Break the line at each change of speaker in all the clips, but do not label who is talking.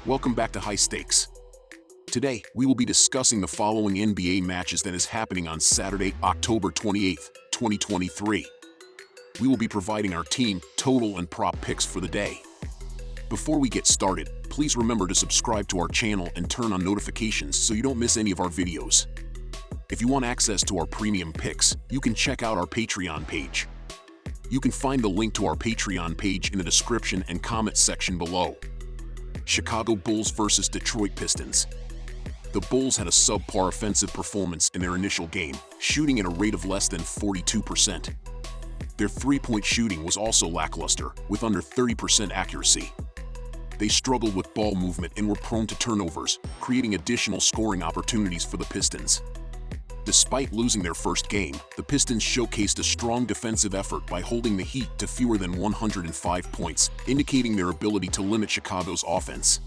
Welcome back to High Stakes. Today, we will be discussing the following NBA matches that is happening on Saturday, October 28th, 2023. We will be providing our team, total, and prop picks for the day. Before we get started, please remember to subscribe to our channel and turn on notifications so you don't miss any of our videos. If you want access to our premium picks, you can check out our Patreon page. You can find the link to our Patreon page in the description and comment section below. Chicago Bulls vs. Detroit Pistons. The Bulls had a subpar offensive performance in their initial game, shooting at a rate of less than 42%. Their three-point shooting was also lackluster, with under 30% accuracy. They struggled with ball movement and were prone to turnovers, creating additional scoring opportunities for the Pistons. Despite losing their first game, the Pistons showcased a strong defensive effort by holding the Heat to fewer than 105 points, indicating their ability to limit Chicago's offense.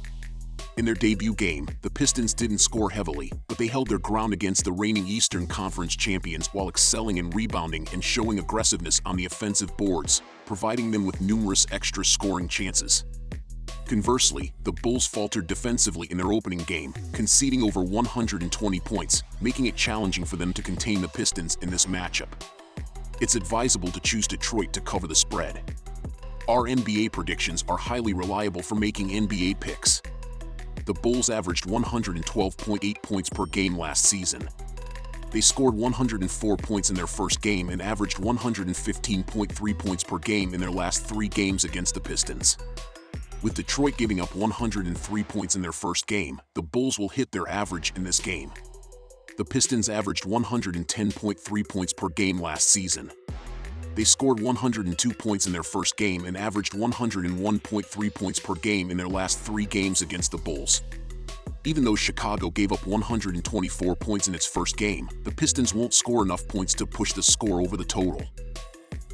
In their debut game, the Pistons didn't score heavily, but they held their ground against the reigning Eastern Conference champions while excelling in rebounding and showing aggressiveness on the offensive boards, providing them with numerous extra scoring chances. Conversely, the Bulls faltered defensively in their opening game, conceding over 120 points, making it challenging for them to contain the Pistons in this matchup. It's advisable to choose Detroit to cover the spread. Our NBA predictions are highly reliable for making NBA picks. The Bulls averaged 112.8 points per game last season. They scored 104 points in their first game and averaged 115.3 points per game in their last 3 games against the Pistons. With Detroit giving up 103 points in their first game, the Bulls will hit their average in this game. The Pistons averaged 110.3 points per game last season. They scored 102 points in their first game and averaged 101.3 points per game in their last 3 games against the Bulls. Even though Chicago gave up 124 points in its first game, the Pistons won't score enough points to push the score over the total.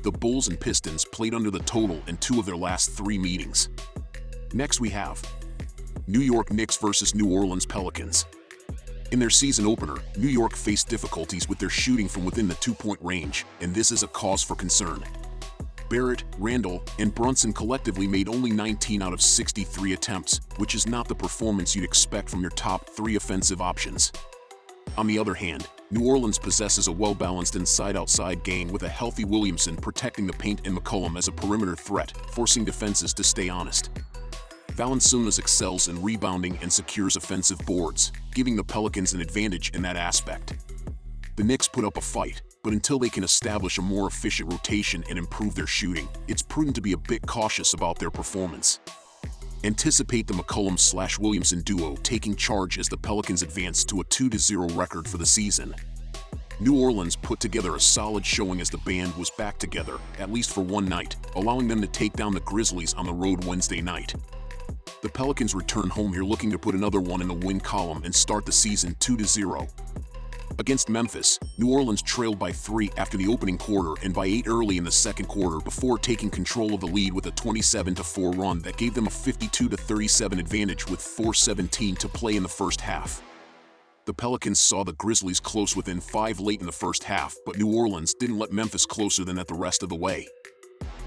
The Bulls and Pistons played under the total in 2 of their last 3 meetings. Next we have New York Knicks vs. New Orleans Pelicans. In their season opener, New York faced difficulties with their shooting from within the 2-point range, and this is a cause for concern. Barrett, Randall, and Brunson collectively made only 19 out of 63 attempts, which is not the performance you'd expect from your top 3 offensive options. On the other hand, New Orleans possesses a well-balanced inside-outside game with a healthy Williamson protecting the paint and McCollum as a perimeter threat, forcing defenses to stay honest. Valanciunas excels in rebounding and secures offensive boards, giving the Pelicans an advantage in that aspect. The Knicks put up a fight, but until they can establish a more efficient rotation and improve their shooting, it's prudent to be a bit cautious about their performance. Anticipate the McCollum/Williamson duo taking charge as the Pelicans advance to a 2-0 record for the season. New Orleans put together a solid showing as the band was back together, at least for one night, allowing them to take down the Grizzlies on the road Wednesday night. The Pelicans return home here looking to put another one in the win column and start the season 2-0. Against Memphis, New Orleans trailed by 3 after the opening quarter and by 8 early in the second quarter before taking control of the lead with a 27-4 run that gave them a 52-37 advantage with 4:17 to play in the first half. The Pelicans saw the Grizzlies close within 5 late in the first half, but New Orleans didn't let Memphis closer than that the rest of the way.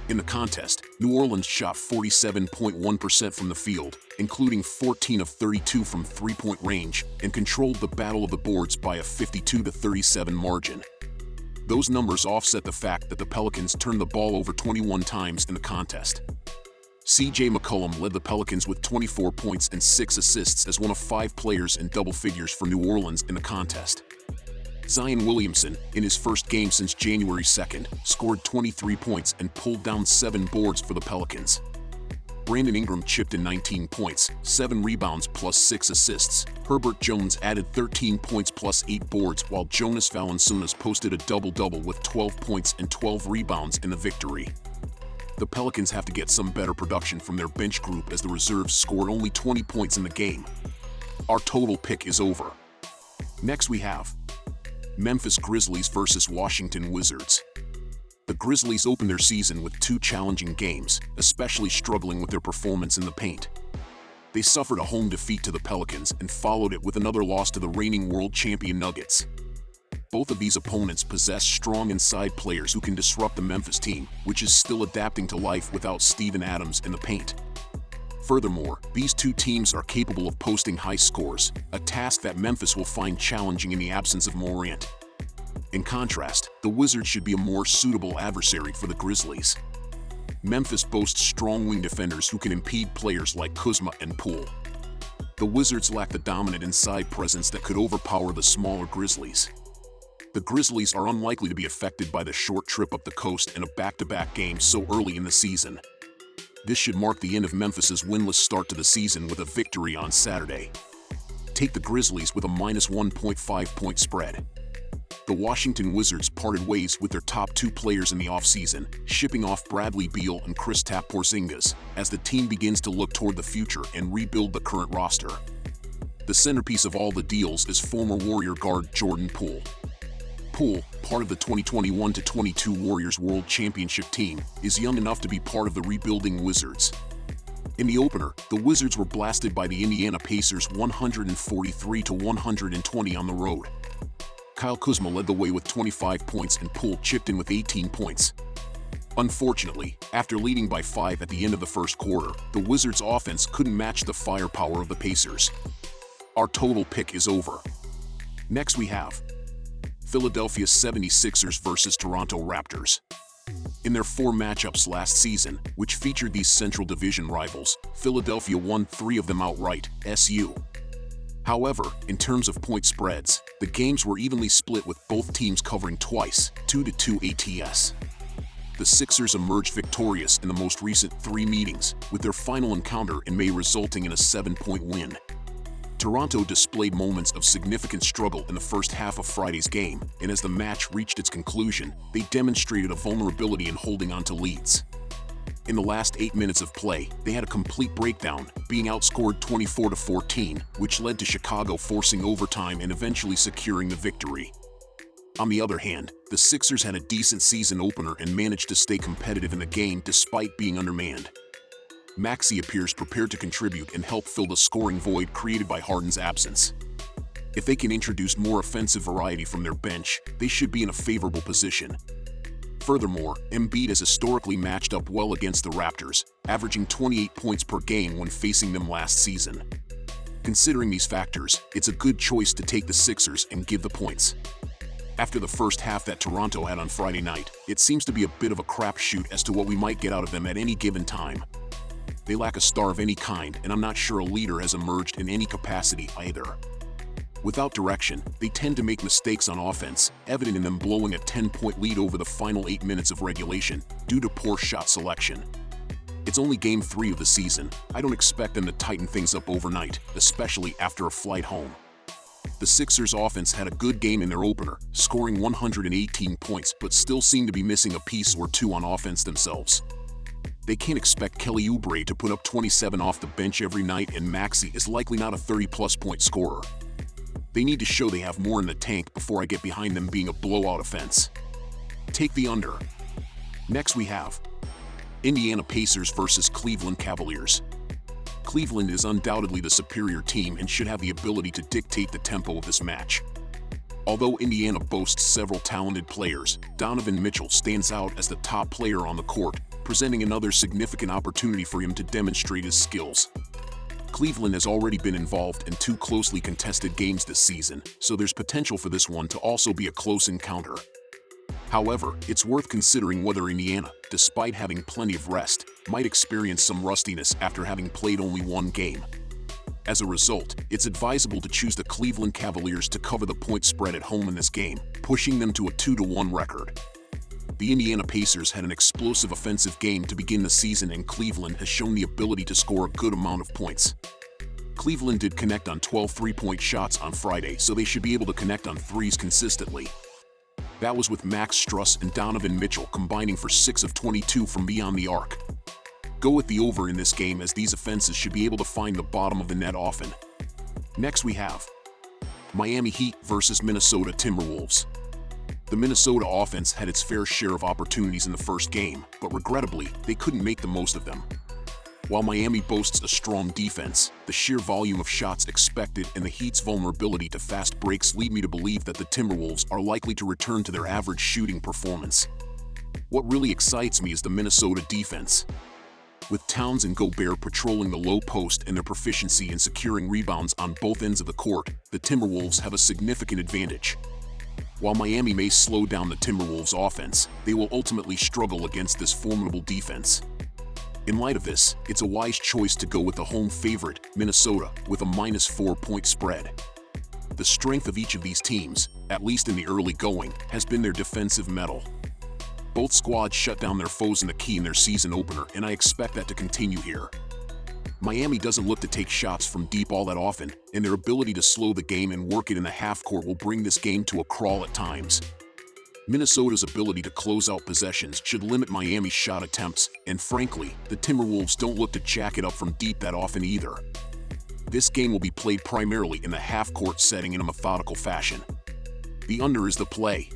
In the contest, New Orleans shot 47.1% from the field, including 14 of 32 from 3-point range, and controlled the battle of the boards by a 52-37 margin. Those numbers offset the fact that the Pelicans turned the ball over 21 times in the contest. C.J. McCollum led the Pelicans with 24 points and 6 assists as one of 5 players in double figures for New Orleans in the contest. Zion Williamson, in his first game since January 2nd, scored 23 points and pulled down 7 boards for the Pelicans. Brandon Ingram chipped in 19 points, 7 rebounds plus 6 assists. Herbert Jones added 13 points plus 8 boards, while Jonas Valanciunas posted a double-double with 12 points and 12 rebounds in the victory. The Pelicans have to get some better production from their bench group as the reserves scored only 20 points in the game. Our total pick is over. Next we have Memphis Grizzlies vs. Washington Wizards. The Grizzlies opened their season with 2 challenging games, especially struggling with their performance in the paint. They suffered a home defeat to the Pelicans and followed it with another loss to the reigning world champion Nuggets. Both of these opponents possess strong inside players who can disrupt the Memphis team, which is still adapting to life without Steven Adams in the paint. Furthermore, these two teams are capable of posting high scores, a task that Memphis will find challenging in the absence of Morant. In contrast, the Wizards should be a more suitable adversary for the Grizzlies. Memphis boasts strong wing defenders who can impede players like Kuzma and Poole. The Wizards lack the dominant inside presence that could overpower the smaller Grizzlies. The Grizzlies are unlikely to be affected by the short trip up the coast and a back-to-back game so early in the season. This should mark the end of Memphis's winless start to the season with a victory on Saturday. Take the Grizzlies with a -1.5 point spread. The Washington Wizards parted ways with their top two players in the offseason, shipping off Bradley Beal and Kristaps Porzingis, as the team begins to look toward the future and rebuild the current roster. The centerpiece of all the deals is former Warrior guard Jordan Poole. Poole, part of the 2021-22 Warriors World Championship team, is young enough to be part of the rebuilding Wizards. In the opener, the Wizards were blasted by the Indiana Pacers 143-120 on the road. Kyle Kuzma led the way with 25 points and Poole chipped in with 18 points. Unfortunately, after leading by 5 at the end of the first quarter, the Wizards' offense couldn't match the firepower of the Pacers. Our total pick is over. Next we have Philadelphia 76ers versus Toronto Raptors. In their 4 matchups last season, which featured these Central Division rivals, Philadelphia won 3 of them outright, SU. However, in terms of point spreads, the games were evenly split with both teams covering twice, 2-2 ATS. The Sixers emerged victorious in the most recent 3 meetings, with their final encounter in May resulting in a 7-point win. Toronto displayed moments of significant struggle in the first half of Friday's game, and as the match reached its conclusion, they demonstrated a vulnerability in holding on to leads. In the last 8 minutes of play, they had a complete breakdown, being outscored 24-14, which led to Chicago forcing overtime and eventually securing the victory. On the other hand, the Sixers had a decent season opener and managed to stay competitive in the game despite being undermanned. Maxey appears prepared to contribute and help fill the scoring void created by Harden's absence. If they can introduce more offensive variety from their bench, they should be in a favorable position. Furthermore, Embiid has historically matched up well against the Raptors, averaging 28 points per game when facing them last season. Considering these factors, it's a good choice to take the Sixers and give the points. After the first half that Toronto had on Friday night, it seems to be a bit of a crapshoot as to what we might get out of them at any given time. They lack a star of any kind, and I'm not sure a leader has emerged in any capacity either. Without direction, they tend to make mistakes on offense, evident in them blowing a 10-point lead over the final 8 minutes of regulation due to poor shot selection. It's only Game 3 of the season. I don't expect them to tighten things up overnight, especially after a flight home. The Sixers' offense had a good game in their opener, scoring 118 points, but still seem to be missing a piece or two on offense themselves. They can't expect Kelly Oubre to put up 27 off the bench every night, and Maxey is likely not a 30-plus point scorer. They need to show they have more in the tank before I get behind them being a blowout offense. Take the under. Next we have Indiana Pacers versus Cleveland Cavaliers. Cleveland is undoubtedly the superior team and should have the ability to dictate the tempo of this match. Although Indiana boasts several talented players, Donovan Mitchell stands out as the top player on the court, presenting another significant opportunity for him to demonstrate his skills. Cleveland has already been involved in 2 closely contested games this season, so there's potential for this one to also be a close encounter. However, it's worth considering whether Indiana, despite having plenty of rest, might experience some rustiness after having played only 1 game. As a result, it's advisable to choose the Cleveland Cavaliers to cover the point spread at home in this game, pushing them to a 2-1 record. The Indiana Pacers had an explosive offensive game to begin the season, and Cleveland has shown the ability to score a good amount of points. Cleveland did connect on 12 3-point shots on Friday, so they should be able to connect on threes consistently. That was with Max Strus and Donovan Mitchell combining for 6 of 22 from beyond the arc. Go with the over in this game, as these offenses should be able to find the bottom of the net often. Next we have Miami Heat versus Minnesota Timberwolves. The Minnesota offense had its fair share of opportunities in the first game, but regrettably, they couldn't make the most of them. While Miami boasts a strong defense, the sheer volume of shots expected and the Heat's vulnerability to fast breaks lead me to believe that the Timberwolves are likely to return to their average shooting performance. What really excites me is the Minnesota defense. With Towns and Gobert patrolling the low post and their proficiency in securing rebounds on both ends of the court, the Timberwolves have a significant advantage. While Miami may slow down the Timberwolves' offense, they will ultimately struggle against this formidable defense. In light of this, it's a wise choice to go with the home favorite, Minnesota, with a -4-point spread. The strength of each of these teams, at least in the early going, has been their defensive mettle. Both squads shut down their foes in the key in their season opener, and I expect that to continue here. Miami doesn't look to take shots from deep all that often, and their ability to slow the game and work it in the half-court will bring this game to a crawl at times. Minnesota's ability to close out possessions should limit Miami's shot attempts, and frankly, the Timberwolves don't look to jack it up from deep that often either. This game will be played primarily in the half-court setting in a methodical fashion. The under is the play.